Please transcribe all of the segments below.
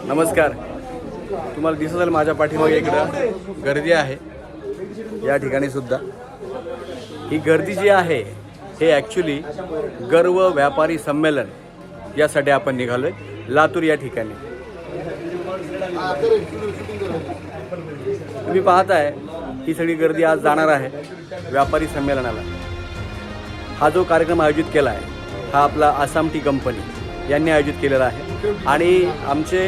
नमस्कार. तुम्हाला दिसत असेल माझ्या पाठीमागे इकडं गर्दी आहे. या ठिकाणी सुद्धा ही गर्दी जी आहे हे ॲक्च्युली गर्व व्यापारी संमेलन यासाठी आपण निघालोय लातूर या ठिकाणी. तुम्ही पाहताय ही सगळी गर्दी आज जाणार आहे व्यापारी संमेलनाला. हा जो कार्यक्रम आयोजित केला आहे हा आपला आसाम टी कंपनी यांनी आयोजित केलेला आहे आणि आमचे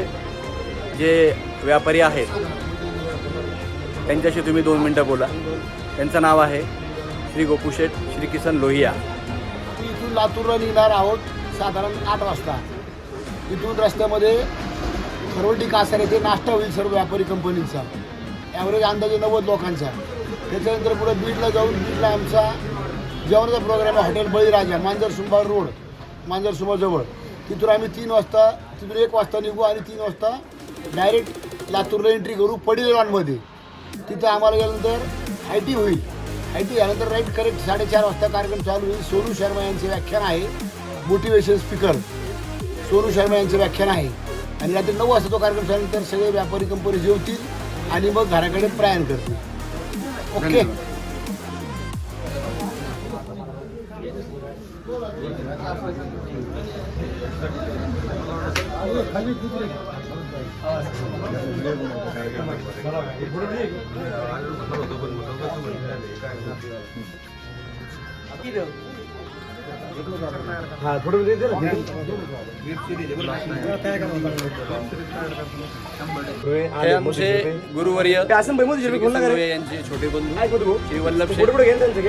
जे व्यापारी आहेत त्यांच्याशी तुम्ही 2 मिनटं बोला. त्यांचं नाव आहे श्री गोपूशेठ श्री किसन लोहिया. इथून लातूरला निघणार आहोत साधारण 8 वाजता. इथून रस्त्यामध्ये खरोडी कासार येथे नाश्ता होईल सर्व व्यापारी कंपनींचा, ॲव्हरेज अंदाजे 90 लोकांचा. त्याच्यानंतर पुढे बीडला जाऊन बीडला आमचा जेवणाचा प्रोग्राम आहे हॉटेल बळीराजा मांजरसुंबा रोड मांजरसुंबाजवळ. तिथून आम्ही 3 वाजता तिथून 1 वाजता निघू आणि 3 वाजता डायरेक्ट लातूरला एंट्री करू पडील लॉनमध्ये. तिथं आम्हाला गेल्यानंतर आय टी होईल. आय टी यानंतर राईट करेक्ट 4:30 वाजता कार्यक्रम चालू होईल. सोनू शर्मा यांचे व्याख्यान आहे, मोटिवेशन स्पीकर सोनू शर्मा यांचे व्याख्यान आहे. आणि रात्री 9 वाजता तो कार्यक्रम झाल्यानंतर सगळे व्यापारी कंपनी जेवतील आणि मग घराकडे प्रयाण करतील. ओके. हे आमचे गुरुवर्य यांचे छोटे बंधू श्री वल्लभ यांचे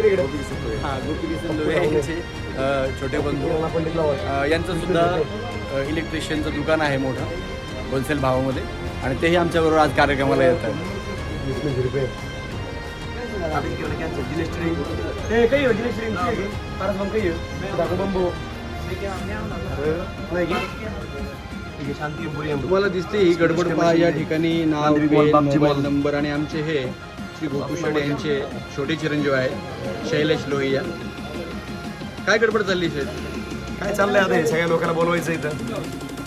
छोटे बंधू यांचं सुद्धा इलेक्ट्रिशियनचं दुकान आहे मोठं होलसेल भावामध्ये आणि तेही आमच्याबरोबर आज कार्यक्रमाला येतात. तुम्हाला दिसते ही गडबड पहा. या ठिकाणी नाव मोबाईल नंबर आणि आमचे हे श्री गोपूशेठ यांचे छोटे चिरंजीव आहे शैलेश लोहिया. काय गडबड चालली शेत? काय चाललंय आता? सगळ्या लोकांना बोलवायचं इथं.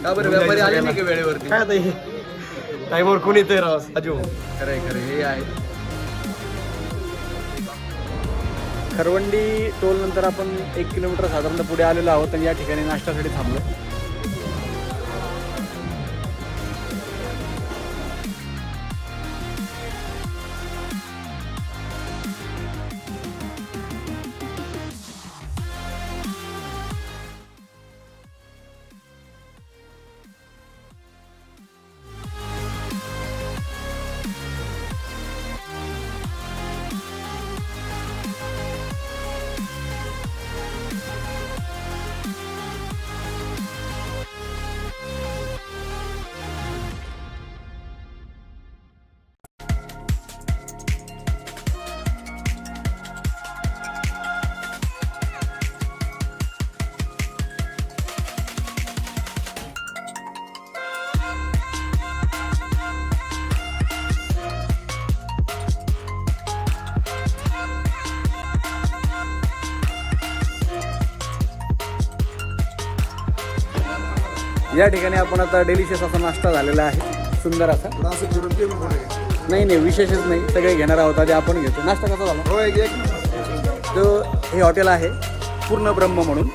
का बरं व्यापारी आले नाही का वेळेवरती? काय आता हे टाईमवर कोणी येतंय राव अजू. खरंय हे आहे. खरवंडी टोल नंतर आपण 1 किलोमीटर साधारणतः पुढे आलेलो आहोत आणि या ठिकाणी नाश्त्यासाठी थांबलो. या ठिकाणी आपण आता डेलिशियस असा नाश्ता झालेला आहे सुंदर असा. नाही विशेषच नाही, सगळे घेणार आहोत. आधी आपण घेतो. नाश्ता कसा झाला? तो हे हॉटेल आहे पूर्ण ब्रह्म म्हणून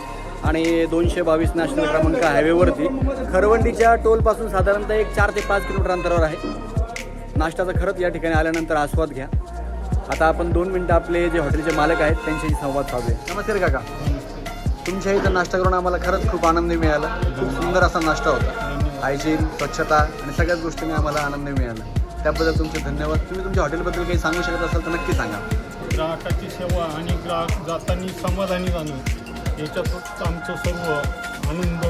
आणि 222 नॅशनल क्रमांक हायवेवरती खरवंडीच्या टोलपासून साधारणतः एक 4 ते 5 किलोमीटर अंतरावर आहे. नाश्त्याचा खरंच या ठिकाणी आल्यानंतर आस्वाद घ्या. आता आपण 2 मिनटं आपले जे हॉटेलचे मालक आहेत त्यांच्याशी संवाद साधूया. नमस्कार काका. तुमच्या इथं नाश्ता करून आम्हाला खरंच खूप आनंद मिळाला. खूप सुंदर असा नाश्ता होता. हायजीन, स्वच्छता आणि सगळ्याच गोष्टींनी आम्हाला आनंद मिळाला. त्याबद्दल तुमचे धन्यवाद. तुम्ही तुमच्या हॉटेलबद्दल काही सांगू शकत असाल तर नक्की सांगा. ग्राहकाची सेवा आणि ग्राहक जाताना समाधानी जाणं याच्यातच आमचं सर्व आनंद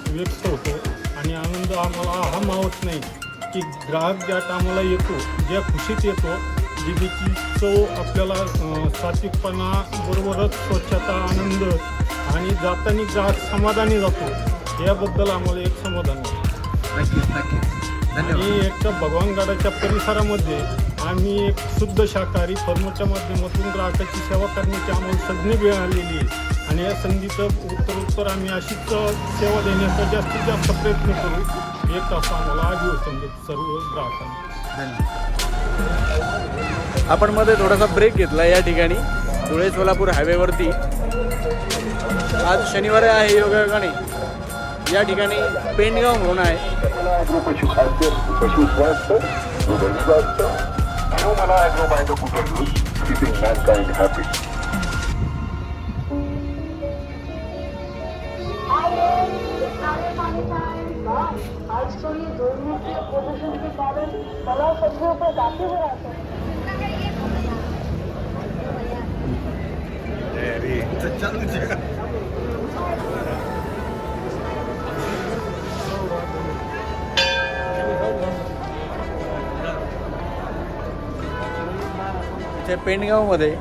व्यक्त होतो. आणि आनंद आम्हाला हा मावत नाही की ग्राहक ज्या टायमाला येतो, ज्या खुशीत येतो, जिभेची चव आपल्याला सात्विकपणा बरोबरच स्वच्छता, आनंद आणि जाताना ग्राहक समाधानी जातो याबद्दल आम्हाला एक समाधान आहे. आणि एक भगवानगडाच्या परिसरामध्ये आम्ही एक शुद्ध शाकाहारी फर्मच्या माध्यमातून ग्राहकाची सेवा करण्याची आम्हाला संधी मिळालेली आहे. आणि या संधीचं उत्तर आम्ही अशीच सेवा देण्याचा जास्तीत जास्त प्रयत्न करू. एक तास आम्हाला आजीवन सर्व ग्राहकांना. आपण मध्ये थोडासा ब्रेक घेतला या ठिकाणी धुळे सोलापूर हायवेवरती. आज शनिवार आहे योगायोगाने. या ठिकाणी पेंडगाव म्हणून आहे. पशुखाद्य पशुस्वास्थ्य Humana Agrobiodegradable, keeping mankind happy. आज तो ये दोनों के प्रदूषण के कारण तलाव सब्जियों पर काफी हो रहा है. इथे पेंडगावमध्ये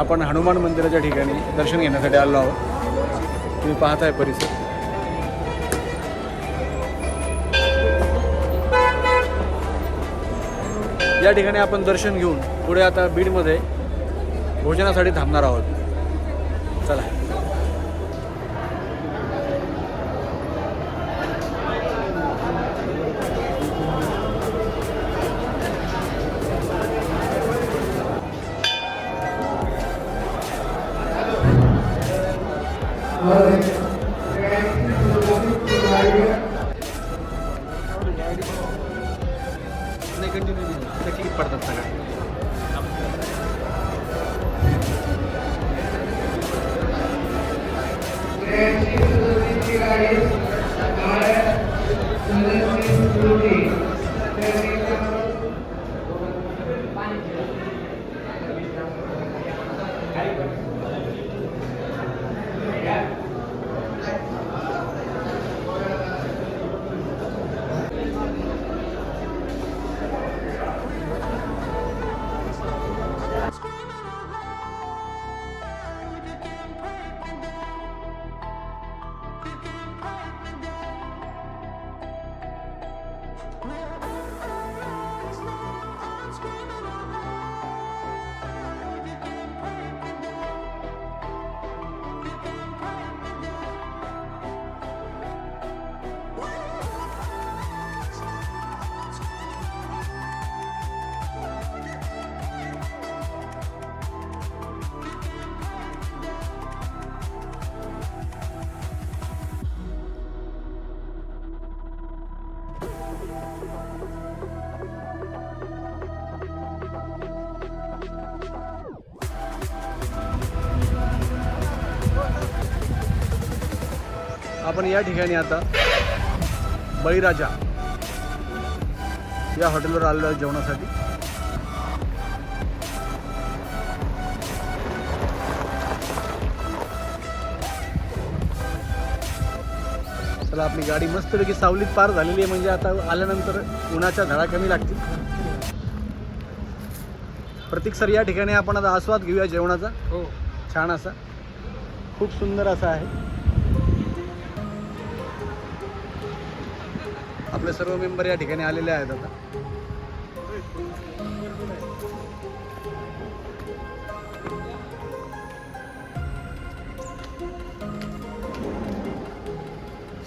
आपण हनुमान मंदिराच्या ठिकाणी दर्शन घेण्यासाठी आलो आहोत. तुम्ही पाहताय परिसर. या ठिकाणी आपण दर्शन घेऊन पुढे आता बीडमध्ये भोजनासाठी थांबणार आहोत. चला. कंटिन्यू पडतात सगळ्या. आपण या ठिकाणी आता बळीराजा या हॉटेलवर आलेलो आहे जेवणासाठी. चला, आपली गाडी मस्तपैकी सावलीत पार झालेली आहे. म्हणजे आता आल्यानंतर उन्हाच्या झळा कमी लागतील. प्रतीक सर, या ठिकाणी आपण आता आस्वाद घेऊया जेवणाचा. हो, छान असा, खूप सुंदर असा आहे. आपले सर्व मेंबर या ठिकाणी आलेले आहेत आता.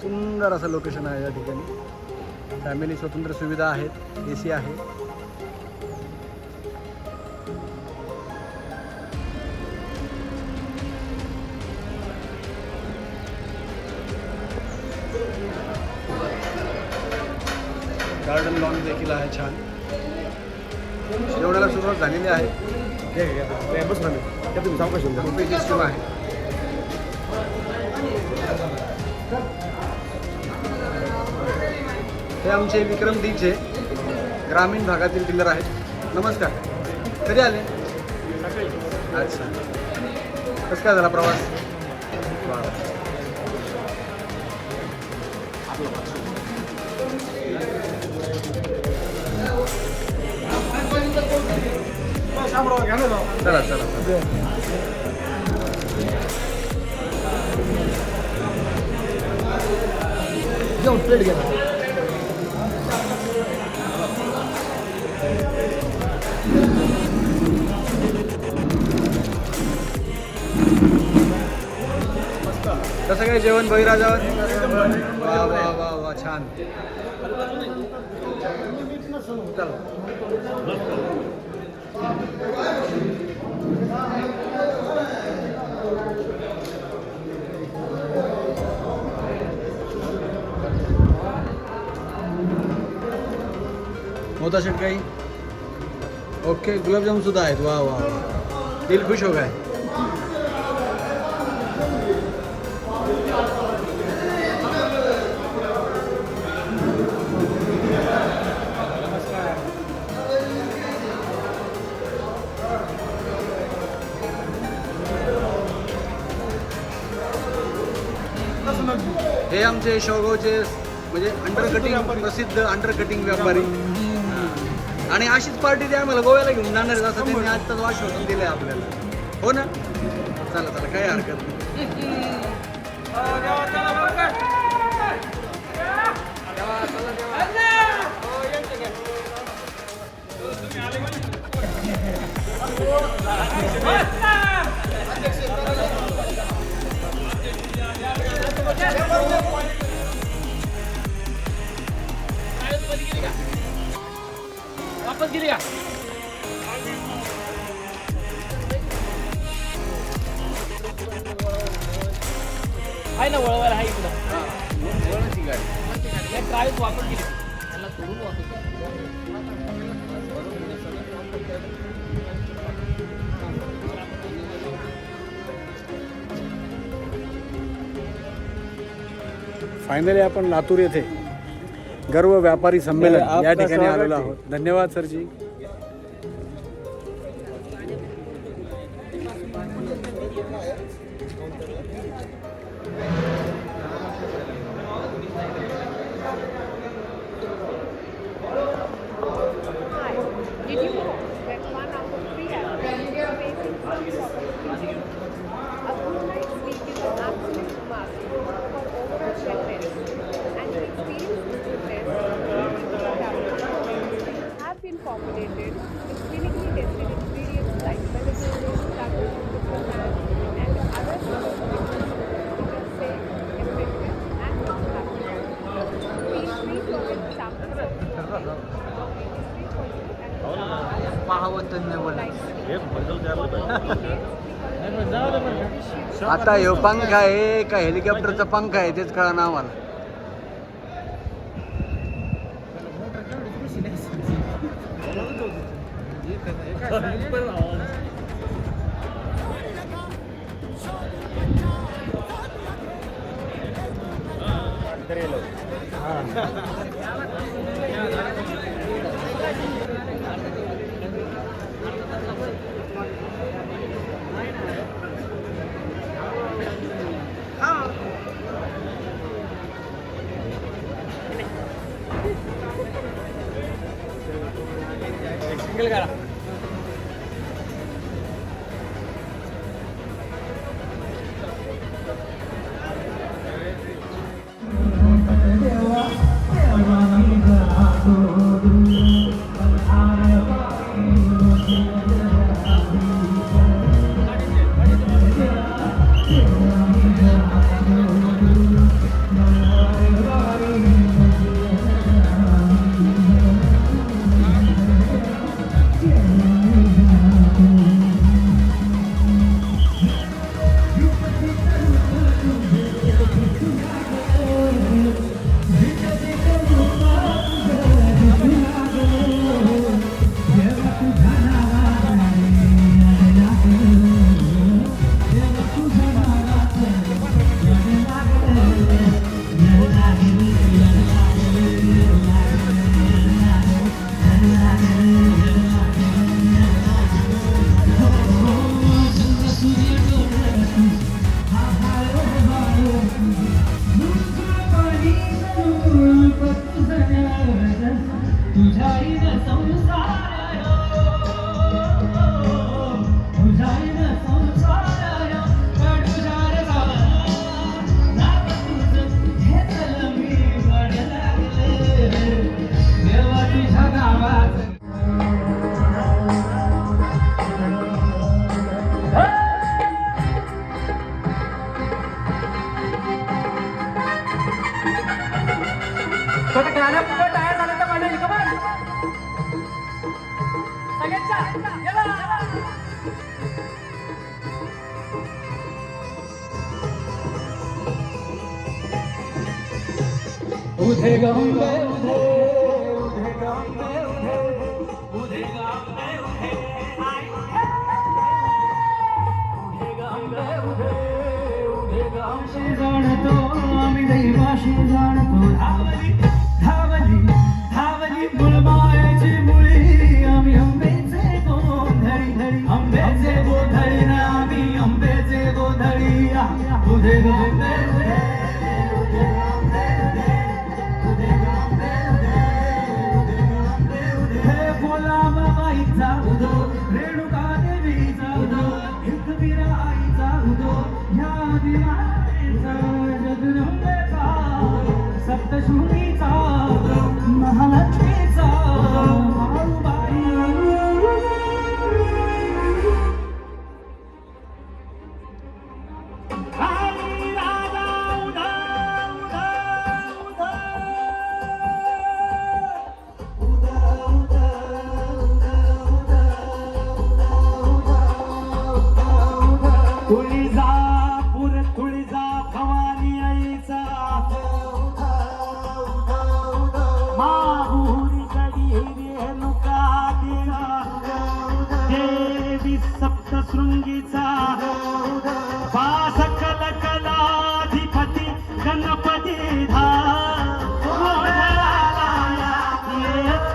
सुंदर असं लोकेशन आहे या ठिकाणी. फॅमिली स्वतंत्र सुविधा आहेत, AC आहे. गार्डन लॉन देखील आहे छान. जेवणाला सुरुवात झालेली आहे. बस ना मी तुम्ही सावकाश येऊन बुफे सिस्टम आहे. हे आमचे विक्रम डीचे ग्रामीण भागातील डीलर आहेत. नमस्कार. कधी आले? अच्छा, कसं काय झाला प्रवास? चला चला. जाऊन प्लेट घ्या. कसं काय जेवण बळीराजावर? वा वा वा वा छान. होता शेट काही ओके. गुलाबजाम सुद्धा आहेत. वा वा वा दिल खुश हो गए. हे आमचे शेवगावचे म्हणजे अंडरकटिंग प्रसिद्ध अंडरकटिंग व्यापारी आणि अशीच पार्टी ते आम्हाला गोव्याला घेऊन जाणार आहेत असं त्यांनी आजचाच आश्वासन दिलं आहे आपल्याला. हो ना. चला चला काही हरकत नाही. वापस गेली का? आहे ना वळवायला आहे इकडं. ट्रायल्स वापस गेली त्याला सोडून वापस. फायनली आपण लातूर येथे गर्व व्यापारी संमेलन या ठिकाणी आलेलो आहोत. धन्यवाद सरजी. Did you know that 1 out of 3 Africans are facing some a good night's sleep is an absolute must for overall wellness and to experience this goodness have been formulated with clinically tested ingredients like melatonin, taproot, and other which are safe, effective, and long-lasting. Feel free to avail samples of आता ह्यो पंखा आहे का हेलिकॉप्टरचा पंखा आहे तेच कळा ना आम्हाला. छोटं गाणं पुढं तयार झालं तर मंडळी कमान सगळ्यांच्या चला उधे गंगे उधे उधे गंगे उधे उधे गंगे उधे आई उधे गंगे उधे उधे गंगे जाणतो आम्ही दैवाशी जाणतो धावली धावली धावली मुळमाळ्याची मुळी आम्ही आंब्याचे गोधडी आंब्याचे गोधडी ना आम्ही आंब्याचे गोधडी उधे गंगे उधे बाईचा उदो रेणुका देवीचा उदो एकवीरा आईचा उदो ह्या दिवाळीचा जगदंबेचा सप्तशृंगीचा महालक्ष्मीचा माऊबाई आई राजा उदा उदा उदा तुळजापूर तुळजा भवानी आईचा माहुरी गडी रेणुका देवी सप्तशृंगीचा सकल कलाधिपती गणपती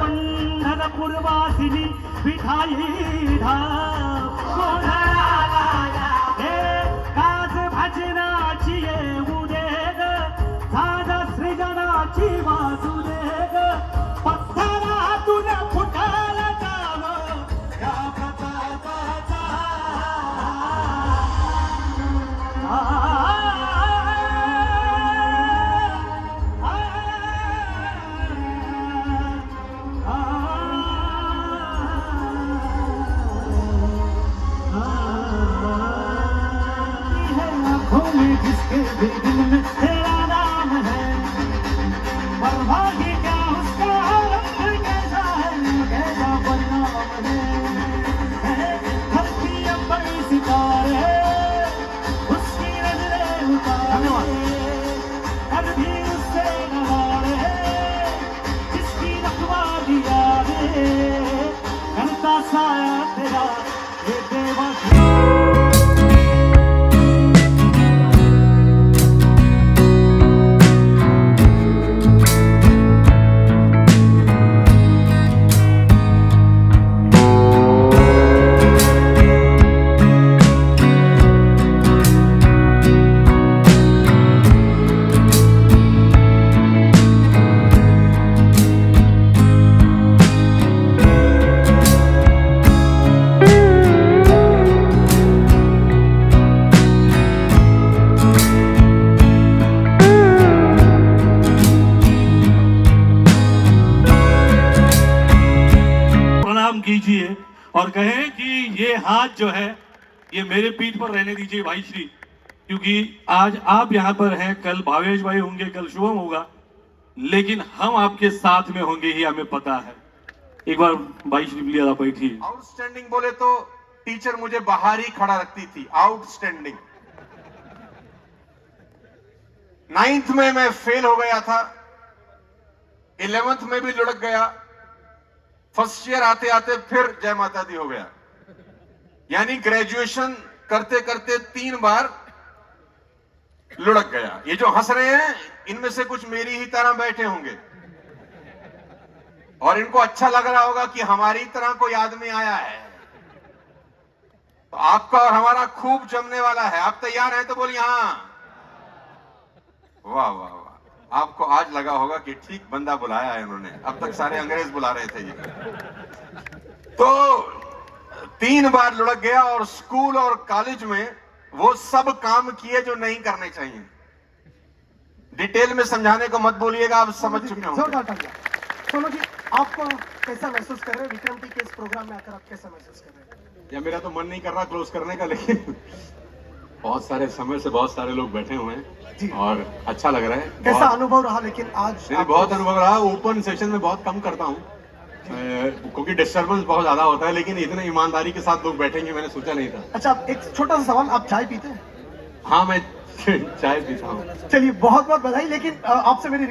पंढरपूरवासिनी विठाई काज भजनाची येऊ दे ग साध सृजनाची वाजू दे ग पत्थरातून फुटायला जावं या प्रतापाचा जिसके भी दिल में तेरा नाम है पर भाग्य क्या उसका रंग कैसा है कैसा बदनाम है धरती बड़ी सितारे उसकी नजरें उतारे अब भी उससे नवारे जिसकी रखवाली यादे करता साया तेरा ये देवा कीजिए और कहें कि ये हाथ जो है ये मेरे पीठ पर रहने दीजिए भाई श्री, क्योंकि आज आप यहाँ पर हैं, कल भावेश भाई होंगे, कल शुभम होगा, लेकिन हम आपके साथ में होंगे ही हमें पता है। एक बार भाई श्री प्लीज आप बैठिए। आउटस्टैंडिंग बोले तो टीचर मुझे बाहर ही खड़ा रखती थी, आउटस्टैंडिंग। 9th में मैं फेल हो गया था, 11th में भी लुढ़क गया, फर्स्ट ईयर आते आते फिर जय माता दी हो गया। यानी ग्रेजुएशन करते करते 3 बार लुढ़क गया। ये जो हंस रहे हैं इनमें से कुछ मेरी ही तरह बैठे होंगे और इनको अच्छा लग रहा होगा कि हमारी तरह कोई आदमी आया है। तो आपका और हमारा खूब जमने वाला है। आप तैयार हैं तो बोलिए हाँ। वाह वाह वाह, आपको आज लगा होगा कि ठीक बंदा बुलाया है इन्होंने, अब तक सारे अंग्रेज बुला रहे थे ये। तो 3 बार लुढ़क गया और स्कूल और कॉलेज में वो सब काम किए जो नहीं करने चाहिए। डिटेल में समझाने को मत बोलिएगा, आप समझ चुके होंगे। सोनू जी, आप कैसा महसूस कर रहे हैं विक्रम की इस प्रोग्राम में आकर? आप कैसा महसूस कर रहे हैं? या मेरा तो मन नहीं कर रहा क्लोज करने का, लेकिन बहुत सारे समय से बहुत सारे लोग बैठे हुए जी। हैं और अच्छा लग रहा है। कैसा बहुत- अनुभव रहा लेकिन आज नहीं, बहुत अनुभव रहा। ओपन सेशन में बहुत कम करता हूँ क्योंकि डिस्टर्बेंस बहुत ज्यादा होता है, लेकिन इतने ईमानदारी के साथ लोग बैठेंगे मैंने सोचा नहीं था। अच्छा एक छोटा सा सवाल, आप चाय पीते हैं? हाँ, मैं चाय पीता हूँ। चलिए बहुत बहुत बधाई, लेकिन आपसे मेरी